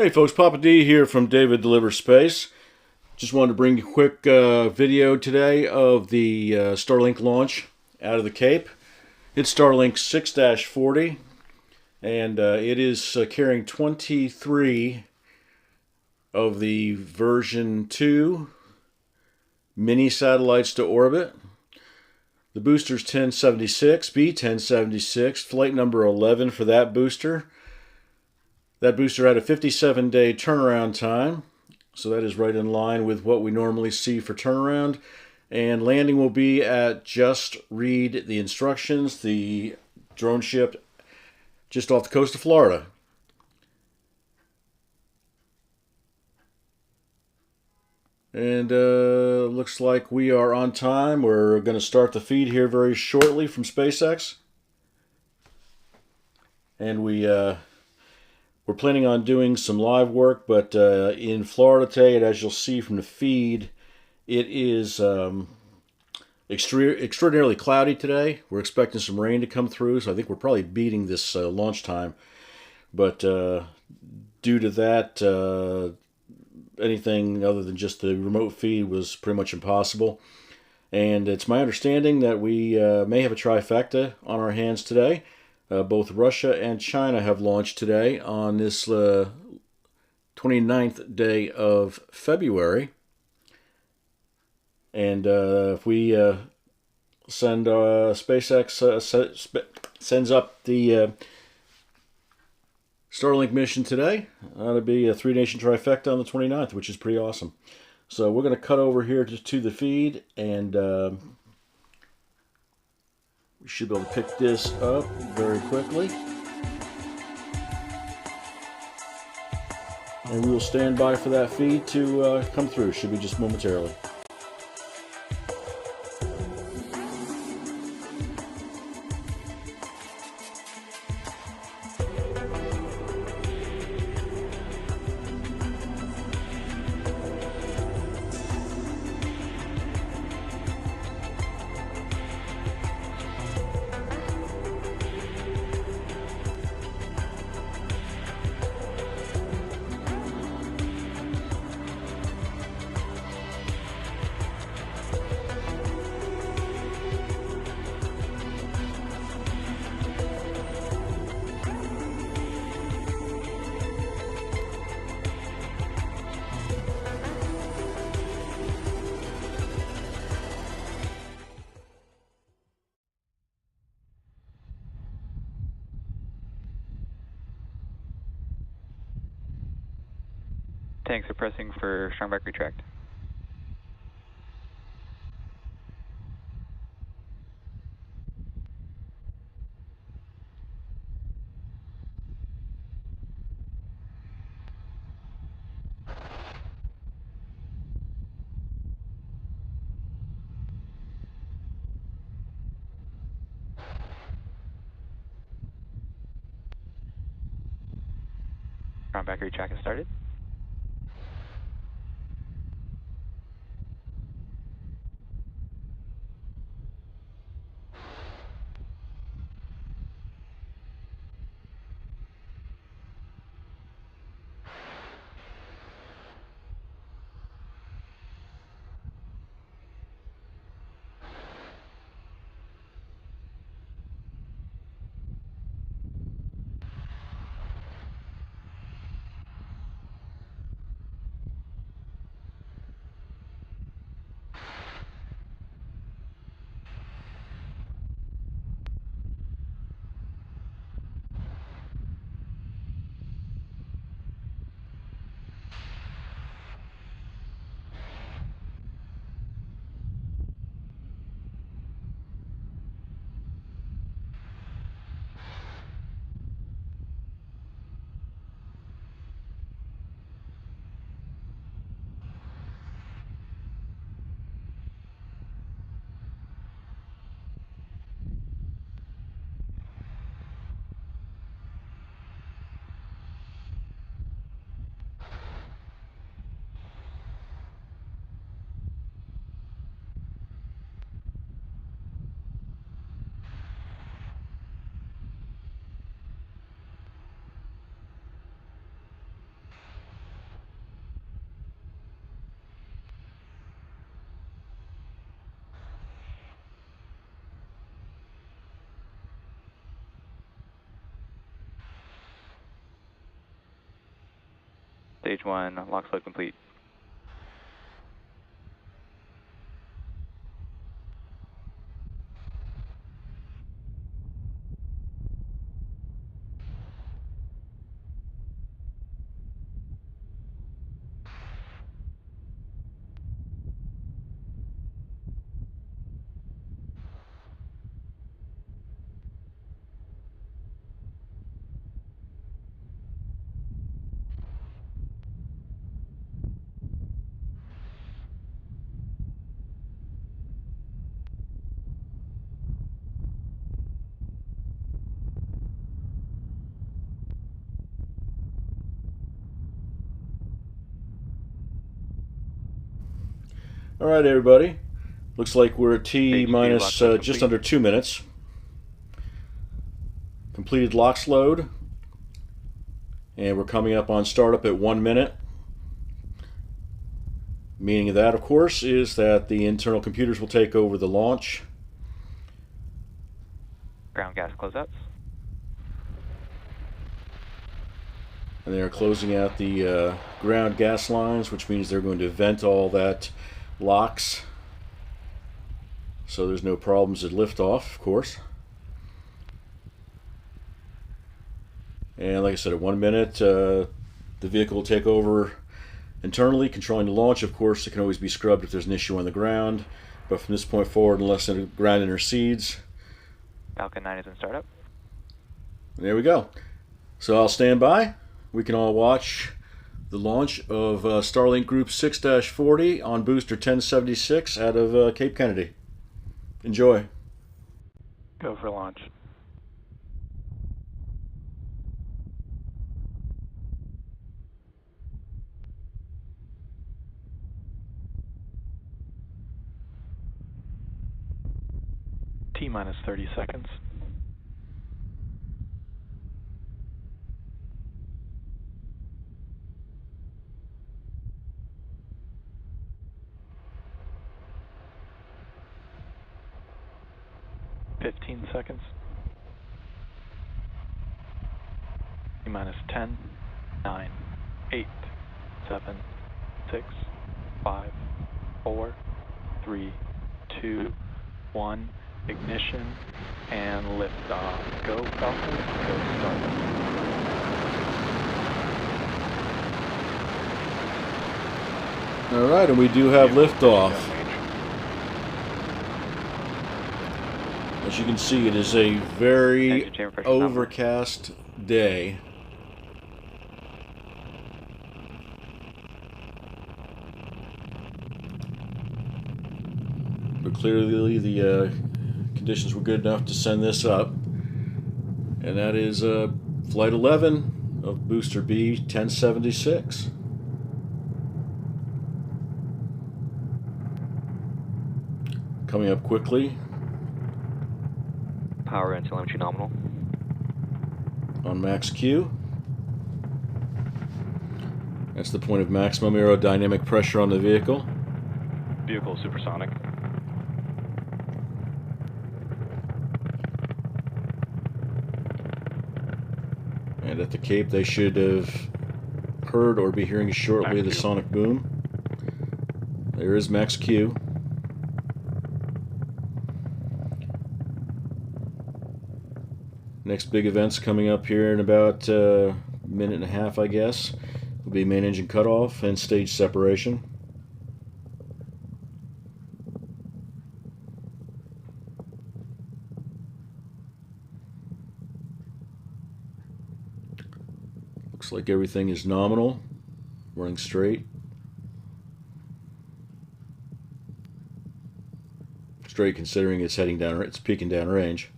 Hey folks, Papa D here from David Delivers Space. Just wanted to bring you a quick video today of the Starlink launch out of the Cape. It's Starlink 6-40 and it is carrying 23 of the version 2 mini satellites to orbit. The booster's 1076, B1076, flight number 11 for that booster. That booster had a 57-day turnaround time, so that is right in line with what we normally see for turnaround. And landing will be at Just Read the Instructions, the drone ship just off the coast of Florida. And looks like we are on time. We're going to start the feed here very shortly from SpaceX. And we're planning on doing some live work, but in Florida today, and as you'll see from the feed, it is extraordinarily cloudy today. We're expecting some rain to come through, so I think we're probably beating this launch time. But due to that, anything other than just the remote feed was pretty much impossible. And it's my understanding that we may have a trifecta on our hands today. Both Russia and China have launched today on this 29th day of February. And if we send SpaceX sends up the Starlink mission today, that'll be a three-nation trifecta on the 29th, which is pretty awesome. So we're going to cut over here to the feed, and we should be able to pick this up very quickly. And we will stand by for that feed to come through. Should be just momentarily. Tanks are pressing for strong back retract. Strong back retract has started. Stage 1, lock load complete. All right, everybody. Looks like we're at T Stage 2, minus lock load just complete. under 2 minutes. Completed LOX load. And we're coming up on startup at 1 minute. Meaning of that, of course, is that the internal computers will take over the launch. Ground gas closeouts. And they are closing out the ground gas lines, which means they're going to vent all that LOX. So there's no problems at liftoff, of course. And like I said, at 1 minute, the vehicle will take over internally, controlling the launch. Of course, it can always be scrubbed if there's an issue on the ground. But from this point forward, unless the ground intercedes. Falcon 9 is in startup. There we go. So I'll stand by. We can all watch the launch of Starlink Group 6-40 on booster 1076 out of Cape Kennedy. Enjoy. Go for launch. T minus 30 seconds. Fifteen seconds. T minus 10, 9, 8, 7, 6, 5, 4, 3, 2, 1. Ignition and liftoff. Go Falcon, go Starlink. All right, and we do have liftoff. As you can see, it is a very Engine chamber pressure overcast day. But clearly the conditions were good enough to send this up. And that is Flight 11 of Booster B 1076. Coming up quickly Power and telemetry nominal. on max Q. That's the point of maximum aerodynamic pressure on the vehicle. Vehicle supersonic. And at the Cape, they should have heard or be hearing shortly the sonic boom. There is max Q. Next big event's coming up here in about a minute and a half, I guess. Will be main engine cutoff and stage separation. Looks like everything is nominal, running straight. Straight considering it's heading down, it's peaking down range.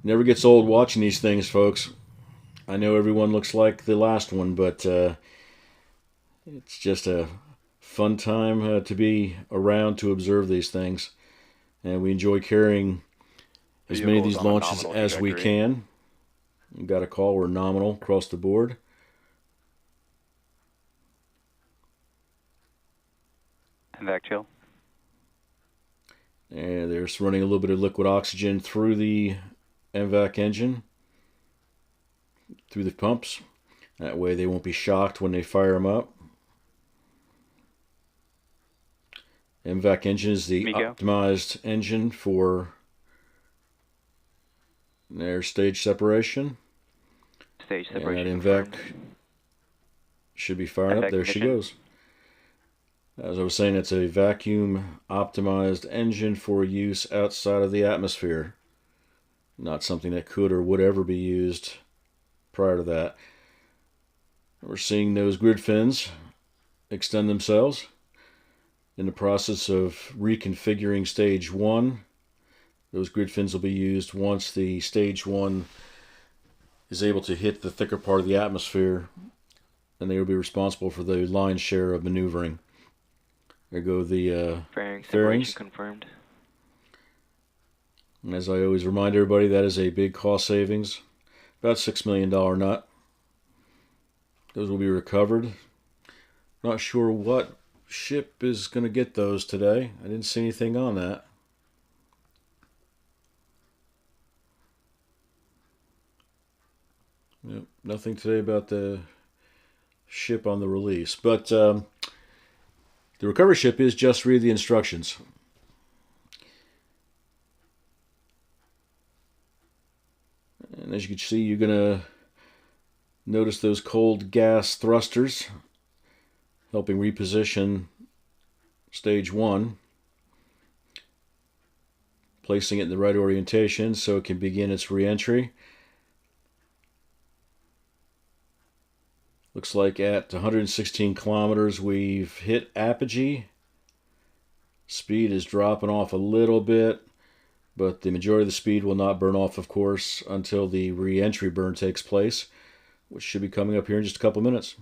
Never gets old watching these things, folks. I know everyone looks like the last one, but it's just a fun time to be around to observe these things. And we enjoy carrying as many of these launches as we can. We've got a call, we're nominal across the board. And back chill. And there's running a little bit of liquid oxygen through the MVAC engine through the pumps. That way they won't be shocked when they fire them up. MVAC engine is the Miko. optimized engine for their stage separation. Stage And that separation MVAC confirmed. should be firing up. MVAC There she ignition. goes. As I was saying, it's a vacuum optimized engine for use outside of the atmosphere. Not something that could or would ever be used prior to that. We're seeing those grid fins extend themselves. In the process of reconfiguring stage 1, those grid fins will be used once the stage 1 is able to hit the thicker part of the atmosphere, and they will be responsible for the lion's share of maneuvering. There go the Fairing fairings. separation confirmed. And as I always remind everybody, that is a big cost savings. About $6 million nut. Those will be recovered. Not sure what ship is going to get those today. I didn't see anything on that. Yep, nothing today about the ship on the release. But the recovery ship is just read the instructions. And as you can see, you're going to notice those cold gas thrusters helping reposition stage 1, placing it in the right orientation so it can begin its re-entry. Looks like at 116 kilometers we've hit apogee. Speed is dropping off a little bit, but the majority of the speed will not burn off, of course, until the re-entry burn takes place, which should be coming up here in just a couple minutes.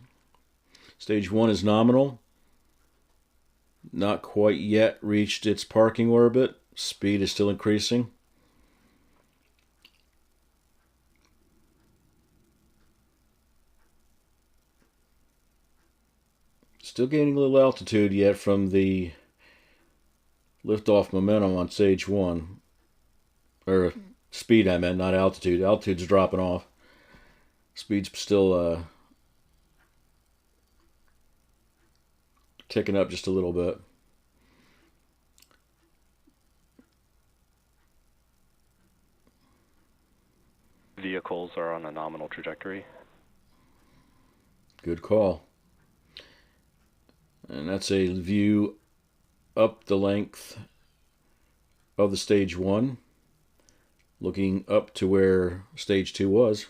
Stage 1 is nominal. Not quite yet reached its parking orbit. Speed is still increasing. Still gaining a little altitude yet from the liftoff momentum on stage 1. Or speed, I meant, not altitude. Altitude's dropping off. Speed's still ticking up just a little bit. Vehicles are on a nominal trajectory. Good call. And that's a view up the length of the stage 1, looking up to where stage 2 was.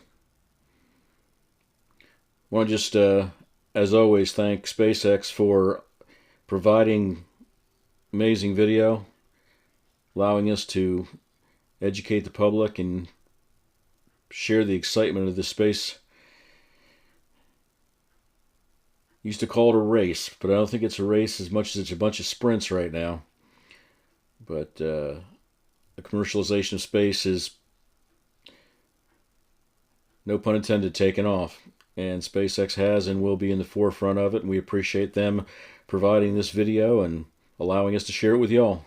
I want to just, as always, thank SpaceX for providing amazing video, allowing us to educate the public and share the excitement of the space. Used to call it a race, but I don't think it's a race as much as it's a bunch of sprints right now. But the commercialization of space is, no pun intended, taken off. And SpaceX has and will be in the forefront of it, and we appreciate them providing this video and allowing us to share it with y'all.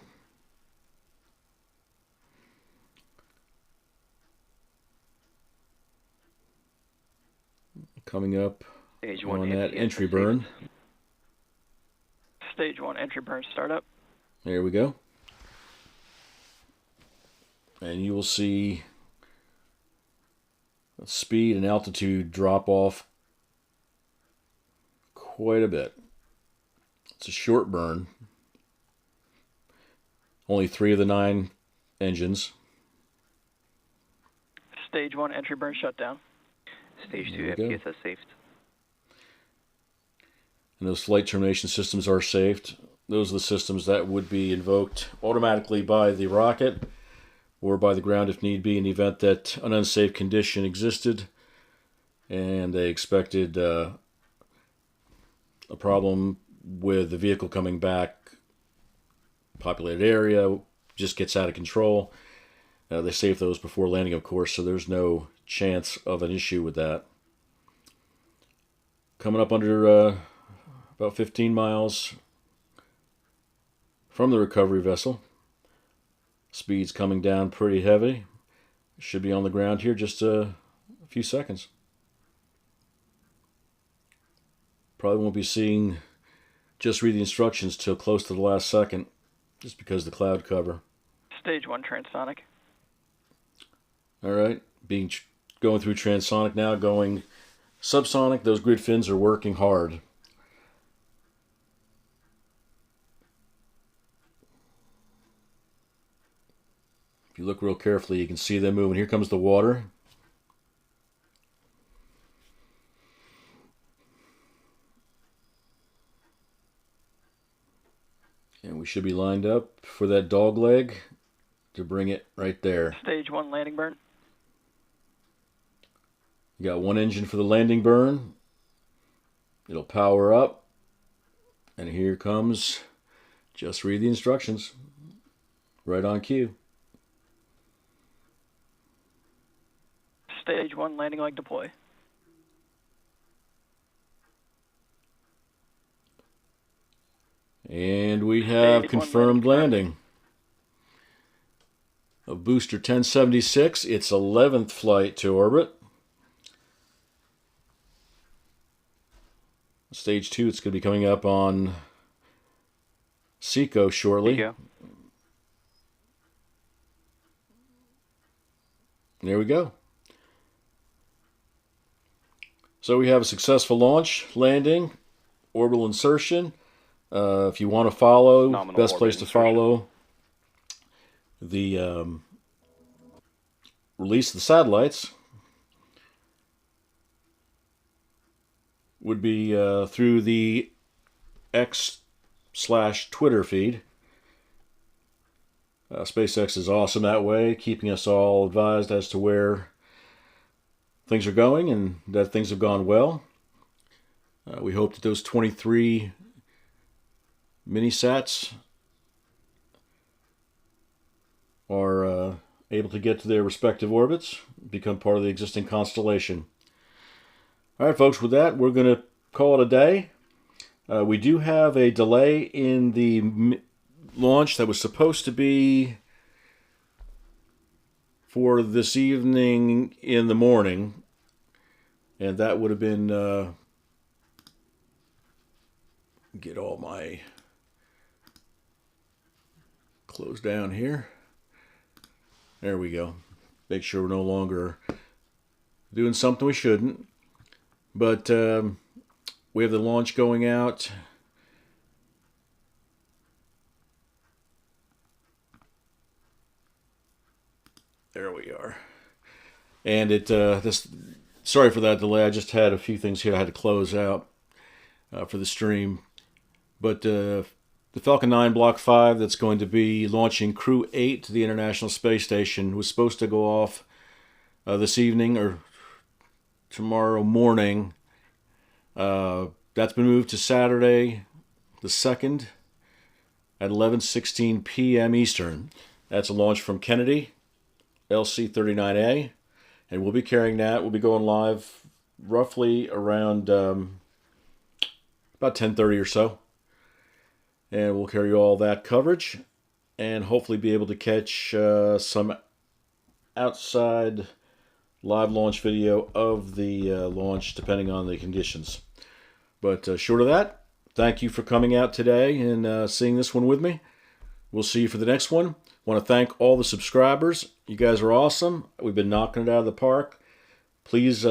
Coming up Stage 1 on that anti-gas entry is burn. Stage 1 entry burn startup. There we go. And you will see speed and altitude drop off quite a bit. It's a short burn. Only 3 of the 9 engines. Stage 1 entry burn shutdown. Stage There 2 we go. FPSS saved. And those flight termination systems are saved. Those are the systems that would be invoked automatically by the rocket or by the ground if need be in the event that an unsafe condition existed and they expected a problem with the vehicle coming back, populated area, just gets out of control. They save those before landing, of course, so there's no chance of an issue with that. Coming up under about 15 miles from the recovery vessel. Speed's coming down pretty heavy. Should be on the ground here just a few seconds. Probably won't be seeing just read the instructions till close to the last second, just because of the cloud cover. Stage 1 transonic. All right, going through transonic now, going subsonic. Those grid fins are working hard. If you look real carefully, you can see them moving. Here comes the water. And we should be lined up for that dog leg to bring it right there. Stage 1 landing burn. You got one engine for the landing burn. It'll power up. And here comes, just read the instructions. Right on cue. Stage 1 landing leg deploy. And we have confirmed landing of booster 1076, its 11th flight to orbit. Stage 2, it's going to be coming up on SECO shortly. There you There we go. So we have a successful launch, landing, orbital insertion. If you want to follow, Nominal best place to orbit insertion. follow the release of the satellites would be through the X/Twitter feed. SpaceX is awesome that way, keeping us all advised as to where things are going and that things have gone well. We hope that those 23 mini-sats are able to get to their respective orbits, become part of the existing constellation. All right, folks, with that, we're going to call it a day. We do have a delay in the launch that was supposed to be for this evening in the morning, and that would have been get all my close down here. There we go. Make sure we're no longer doing something we shouldn't. But we have the launch going out there we are. And sorry for that delay. I just had a few things here I had to close out for the stream. But the Falcon 9 Block 5 that's going to be launching Crew 8 to the International Space Station was supposed to go off this evening or tomorrow morning. That's been moved to Saturday the 2nd at 11:16 p.m. Eastern. That's a launch from Kennedy, LC-39A, and we'll be carrying that. We'll be going live roughly around about 10:30 or so. And we'll carry all that coverage and hopefully be able to catch some outside live launch video of the launch depending on the conditions. But short of that, thank you for coming out today and seeing this one with me. We'll see you for the next one. Want to thank all the subscribers. You guys are awesome. We've been knocking it out of the park. Please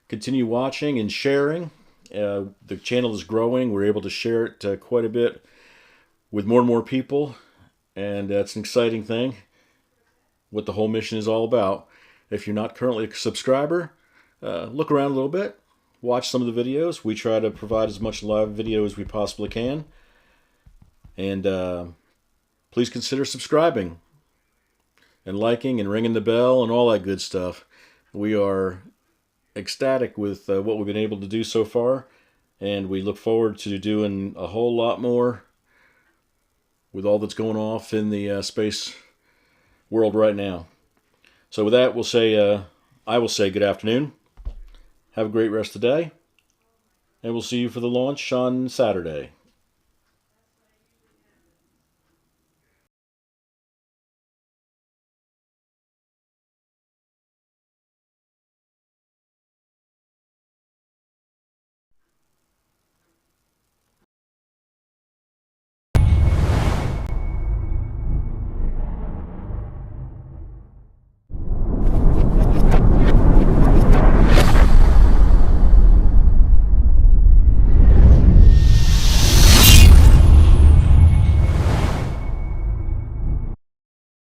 continue watching and sharing. The channel is growing. We're able to share it quite a bit with more and more people, and that's an exciting thing, what the whole mission is all about. If you're not currently a subscriber, look around a little bit, watch some of the videos. We try to provide as much live video as we possibly can, and please consider subscribing and liking and ringing the bell and all that good stuff. We are ecstatic with what we've been able to do so far, and we look forward to doing a whole lot more with all that's going off in the space world right now. So with that, I will say good afternoon. Have a great rest of the day, and we'll see you for the launch on Saturday.